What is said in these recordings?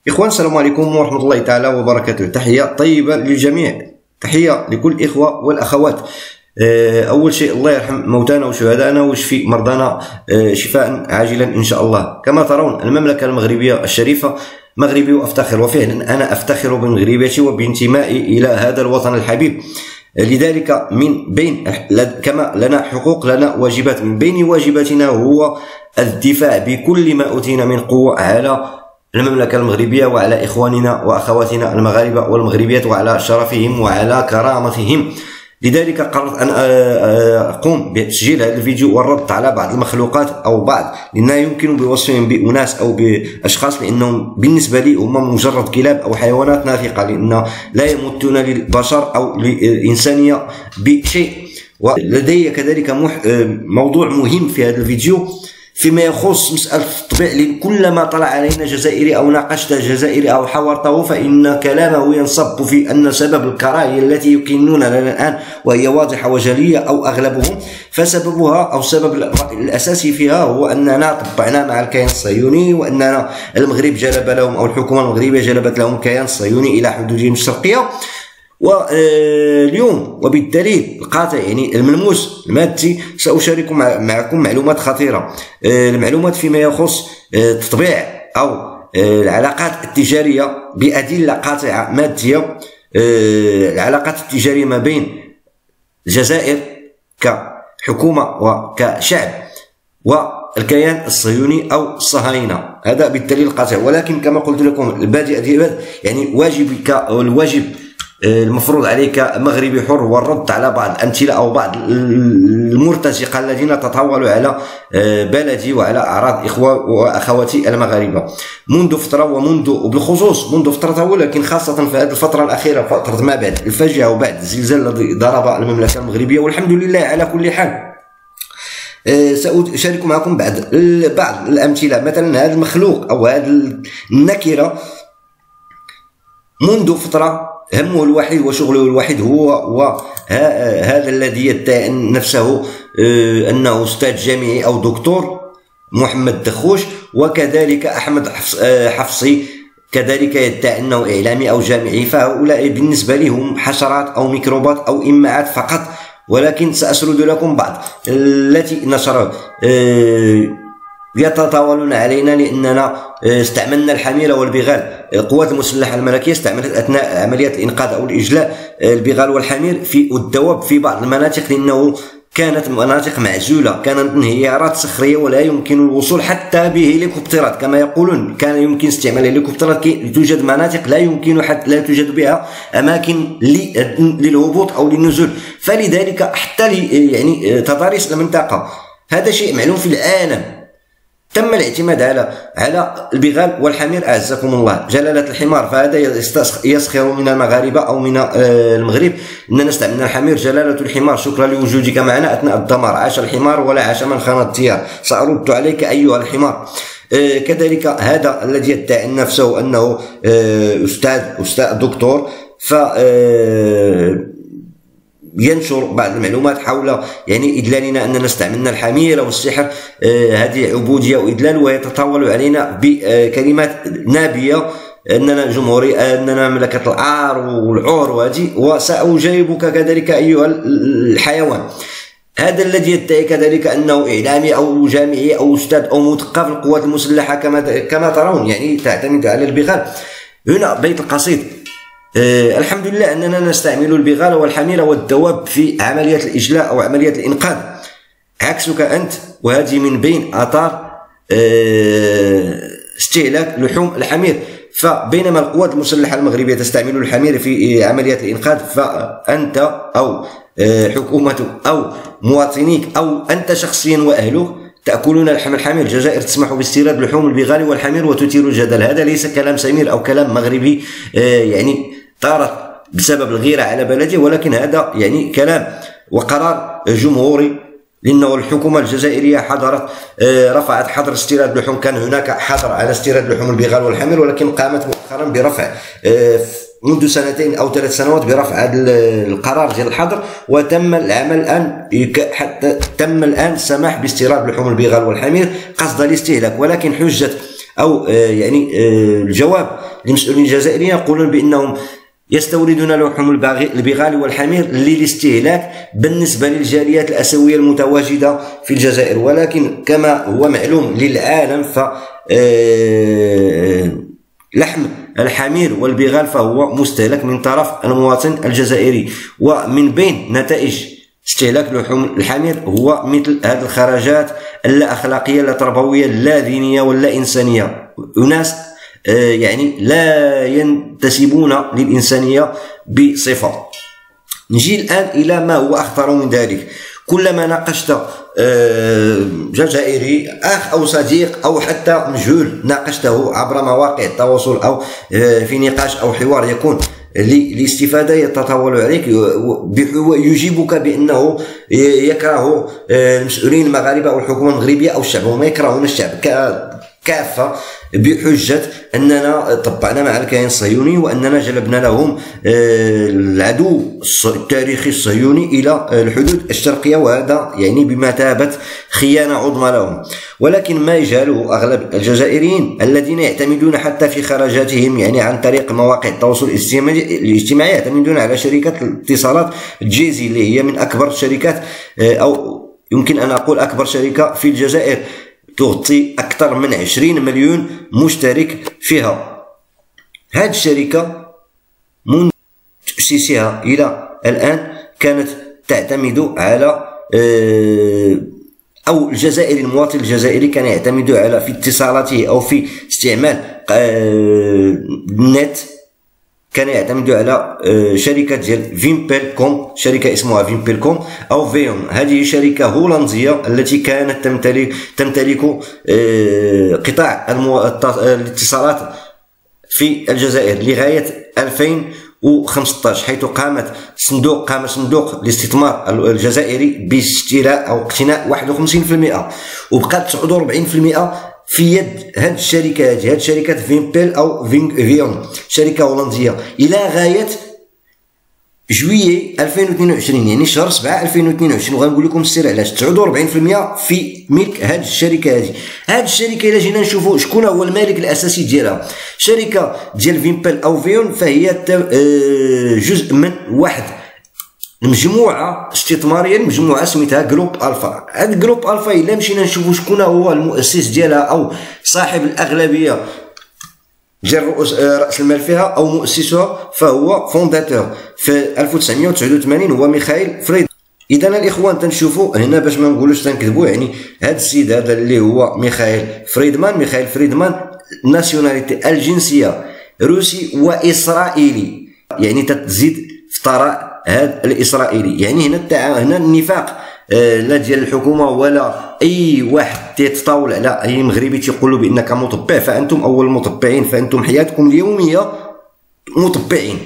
إخوان السلام عليكم ورحمة الله تعالى وبركاته. تحية طيبة للجميع، تحية لكل الإخوة والأخوات. أول شيء الله يرحم موتانا وشهدائنا ويشفي مرضانا شفاء عاجلا إن شاء الله. كما ترون المملكة المغربية الشريفة مغربي وأفتخر، وفعلا أنا أفتخر بمغربيتي وبانتمائي إلى هذا الوطن الحبيب. لذلك من بين كما لنا حقوق لنا واجبات، من بين واجباتنا هو الدفاع بكل ما أوتينا من قوة على المملكة المغربية وعلى إخواننا وأخواتنا المغاربة والمغربيات وعلى شرفهم وعلى كرامتهم. لذلك قررت أن أقوم بتسجيل هذا الفيديو والرد على بعض المخلوقات أو بعض، لأنه يمكن بوصفهم بأناس أو بأشخاص لأنهم بالنسبة لي هم مجرد كلاب أو حيوانات نافقة، لأن لا يمتون للبشر أو للإنسانية بشيء. ولدي كذلك موضوع مهم في هذا الفيديو فيما يخص مسألة الطبيع، لأن كلما طلع علينا جزائري أو ناقشت جزائري أو حاورته فإن كلامه ينصب في أن سبب الكراهية التي يكنون لنا الآن وهي واضحة وجلية أو أغلبهم، فسببها أو السبب الأساسي فيها هو أننا طبعنا مع الكيان الصهيوني، وأننا المغرب جلب لهم أو الحكومة المغربية جلبت لهم الكيان الصهيوني إلى حدودهم الشرقية. واليوم وبالدليل القاطع يعني الملموس المادي سأشارك معكم معلومات خطيرة، المعلومات فيما يخص تطبيع أو العلاقات التجارية بأدلة قاطعة مادية، العلاقات التجارية ما بين الجزائر كحكومة وكشعب والكيان الصهيوني أو الصهاينة، هذا بالدليل القاطع. ولكن كما قلت لكم البادئ يعني واجبك والواجب المفروض عليك مغربي حر والرد على بعض الأمثلة أو بعض المرتزقة الذين تطاولوا على بلدي وعلى أعراض إخوة وأخواتي المغاربة منذ فترة، وبالخصوص منذ فترة، ولكن خاصة في هذه الفترة الأخيرة، فترة ما بعد الفاجعة وبعد الزلزال الذي ضرب المملكة المغربية. والحمد لله على كل حال. سأشارك معكم بعض الأمثلة. مثلا هذا المخلوق أو هذه النكرة منذ فترة همه الوحيد وشغله الوحيد هو هذا الذي يدعي نفسه أنه أستاذ جامعي أو دكتور، محمد دخوش، وكذلك أحمد حفصي كذلك يدعي أنه إعلامي أو جامعي. فهؤلاء بالنسبة لي هم حشرات أو ميكروبات أو إمعات فقط، ولكن سأسرد لكم بعض التي نشروا يتطاولون علينا لأننا استعملنا الحميرة والبغال. القوات المسلحة الملكية استعملت أثناء عمليات الإنقاذ أو الإجلاء البغال والحمير والدواب في بعض المناطق، لأنه كانت مناطق معزولة، كانت انهيارات صخرية ولا يمكن الوصول حتى بهليكوبترات كما يقولون. كان يمكن استعمال الهليكوبترات كي توجد مناطق لا يمكن لا توجد بها أماكن للهبوط أو للنزول، فلذلك حتى يعني تضاريس المنطقة. هذا شيء معلوم في العالم. تم الاعتماد على البغال والحمير أعزكم الله. جلالة الحمار، فهذا يسخر من المغاربة أو من المغرب أننا استعملنا الحمير. جلالة الحمار، شكرا لوجودك معنا أثناء الدمار، عاش الحمار ولا عاش من خان الديار، سأرد عليك أيها الحمار. كذلك هذا الذي يدعي نفسه أنه أستاذ دكتور، ف ينشر بعض المعلومات حول يعني إدلالنا أننا استعملنا الحمير أو السحر، هذه عبودية وإدلال، ويتطاول علينا بكلمات نابية أننا جمهوري، أننا مملكة العار والعور وهذه. وسأجاوبك كذلك أيها الحيوان. هذا الذي يدعي كذلك أنه إعلامي أو جامعي أو أستاذ أو مثقف القوات المسلحة كما ترون، يعني تعتمد على البغال. هنا بيت القصيد. الحمد لله أننا نستعمل البغال والحمير والدواب في عمليات الإجلاء أو عمليات الإنقاذ، عكسك أنت. وهذه من بين آثار استهلاك لحوم الحمير. فبينما القوات المسلحة المغربية تستعمل الحمير في عمليات الإنقاذ، فأنت أو حكومتك أو مواطنيك أو أنت شخصيا وأهلك تأكلون لحم الحمير. الجزائر تسمح باستيراد لحوم البغال والحمير وتثير الجدل. هذا ليس كلام سمير أو كلام مغربي يعني طارت بسبب الغيرة على بلده، ولكن هذا يعني كلام وقرار جمهوري، لأنه الحكومة الجزائرية حضرت رفعت حظر استيراد لحوم. كان هناك حظر على استيراد لحوم البغال والحمير، ولكن قامت مؤخرا برفع منذ 2 أو 3 سنوات برفع هذا القرار ديال الحظر، وتم العمل الآن حتى تم الآن السماح باستيراد لحوم البغال والحمير قصد الاستهلاك. ولكن حجة أو يعني الجواب للمسؤولين الجزائريين يقولون بأنهم يستوردون لحوم البغال والحمير للاستهلاك بالنسبة للجاليات الآسيوية المتواجدة في الجزائر، ولكن كما هو معلوم للعالم ف لحم الحمير والبغال فهو مستهلك من طرف المواطن الجزائري. ومن بين نتائج استهلاك لحوم الحمير هو مثل هذه الخرجات اللا أخلاقية لا تربوية لا دينية ولا إنسانية، أناس يعني لا ينتسبون للإنسانية بصفة. نجي الآن إلى ما هو أخطر من ذلك. كلما ناقشت جزائري أخ أو صديق أو حتى مجهول ناقشته عبر مواقع التواصل أو في نقاش أو حوار يكون لاستفادة يتطاول عليك ويجيبك بأنه يكره المسؤولين المغاربة أو الحكومة المغربية أو الشعب، وما يكرهون الشعب كافة بحجة أننا طبعنا مع الكيان الصهيوني وأننا جلبنا لهم العدو التاريخي الصهيوني إلى الحدود الشرقية، وهذا يعني بمثابة خيانة عظمى لهم. ولكن ما يجهله أغلب الجزائريين الذين يعتمدون حتى في خرجاتهم يعني عن طريق مواقع التواصل الاجتماعي يعتمدون على شركة الاتصالات جيزي اللي هي من أكبر الشركات أو يمكن أن أقول أكبر شركة في الجزائر، تغطي أكثر من 20 مليون مشترك فيها. هذه الشركة منذ تأسيسها إلى الآن كانت تعتمد على أو الجزائري المواطن الجزائري كان يعتمد على في اتصالاته أو في استعمال النت كان يعتمد على شركة ديال فيمبيلكوم، شركة اسمها فيمبيلكوم أو فيون. هذه شركة هولندية التي كانت تمتلك قطاع الاتصالات في الجزائر لغاية 2015، حيث قام صندوق الاستثمار الجزائري باشتراء أو اقتناء 51%، وبقات 49% في يد هذه الشركة، هذه شركة فيمبيل أو فيون، شركة هولندية، إلى غاية جويي 2022 يعني شهر 7 2022. وغنقول لكم السر علاش 49% في ملك هذه الشركة. هذه الشركة إلا جينا نشوفوا شكون هو المالك الأساسي ديالها، شركة ديال فيمبيل أو فيون، فهي جزء من واحد مجموعة استثمارية، مجموعة سميتها جروب ألفا. هاد جروب ألفا إلا مشينا نشوفوا شكون هو المؤسس ديالها أو صاحب الأغلبية ديال رأس المال فيها أو مؤسسها، فهو فونداتور في 1989 هو ميخائيل فريدمان. إذا الإخوان تنشوفوا هنا باش ما نقولوش تنكذبوا، يعني هاد السيد هذا اللي هو ميخائيل فريدمان ناسيوناليتي الجنسية روسي وإسرائيلي، يعني تتزيد في طراء هذا الإسرائيلي. يعني هنا النفاق لا ديال الحكومة ولا أي واحد تيتطاول على أي مغربي تيقول له بأنك مطبع، فأنتم أول مطبعين، فأنتم حياتكم اليومية مطبعين.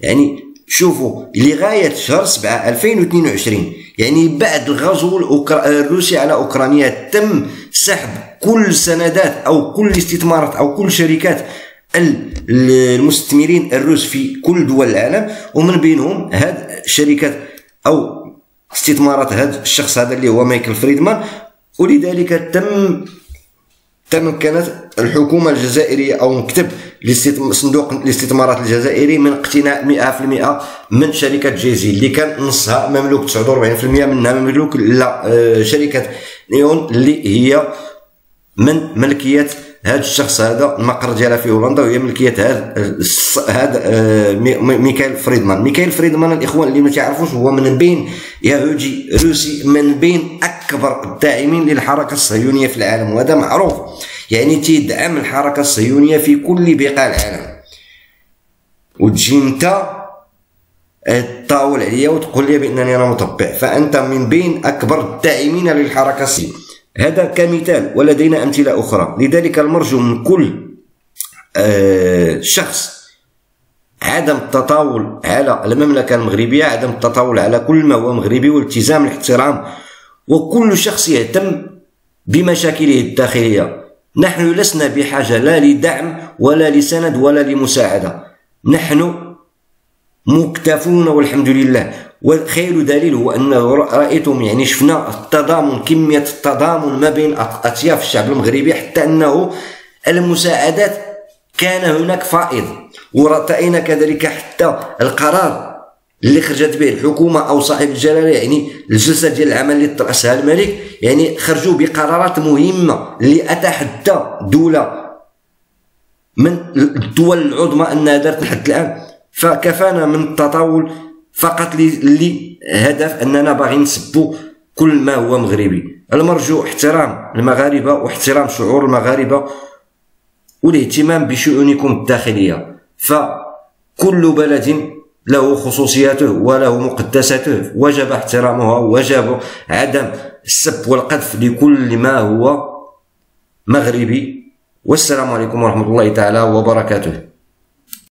يعني شوفوا لغاية شهر 7 2022 يعني بعد الغزو الروسي على أوكرانيا تم سحب كل سندات أو كل استثمارات أو كل شركات المستثمرين الروس في كل دول العالم، ومن بينهم هاد الشركات أو استثمارات هذا الشخص هذا اللي هو مايكل فريدمان. ولذلك تمكنت الحكومة الجزائرية أو مكتب صندوق الاستثمارات الجزائري من اقتناء 100% من شركة جيزي اللي كان نصها مملوك، 49% منها مملوك لشركة نيون اللي هي من ملكية هذا الشخص هذا، المقر ديالها في هولندا، وهي ملكية هذا ميكائيل فريدمان. الإخوان اللي ما تعرفوش هو من بين يهودي روسي من بين أكبر الداعمين للحركة الصهيونية في العالم، وهذا معروف، يعني تيدعم الحركة الصهيونية في كل بقاع العالم. وتجي انت تطاول عليا وتقول لي بأنني أنا مطبع، فأنت من بين أكبر الداعمين للحركة الصهيونية. هذا كمثال، ولدينا أمثلة أخرى. لذلك المرجو من كل شخص عدم التطاول على المملكة المغربية، عدم التطاول على كل ما هو مغربي، والتزام الاحترام، وكل شخص يهتم بمشاكله الداخلية. نحن لسنا بحاجة لا لدعم ولا لسند ولا لمساعدة، نحن مكتفون والحمد لله. وخير دليل هو أنه رأيتم يعني شفنا التضامن، كمية التضامن ما بين أطياف الشعب المغربي، حتى أنه المساعدات كان هناك فائض. ورأينا كذلك حتى القرار اللي خرجت به الحكومه او صاحب الجلاله، يعني الجلسه ديال العمل اللي ترأسها الملك، يعني خرجوا بقرارات مهمه اللي اتحدى دوله من الدول العظمى انها دارت لحد الان. فكفانا من التطاول فقط اللي هدف اننا باغيين نسبوا كل ما هو مغربي. المرجو احترام المغاربه واحترام شعور المغاربه والاهتمام بشؤونكم الداخليه. فكل بلد له خصوصياته وله مقدساته، وجب احترامها، وجب عدم السب والقذف لكل ما هو مغربي. والسلام عليكم ورحمة الله تعالى وبركاته.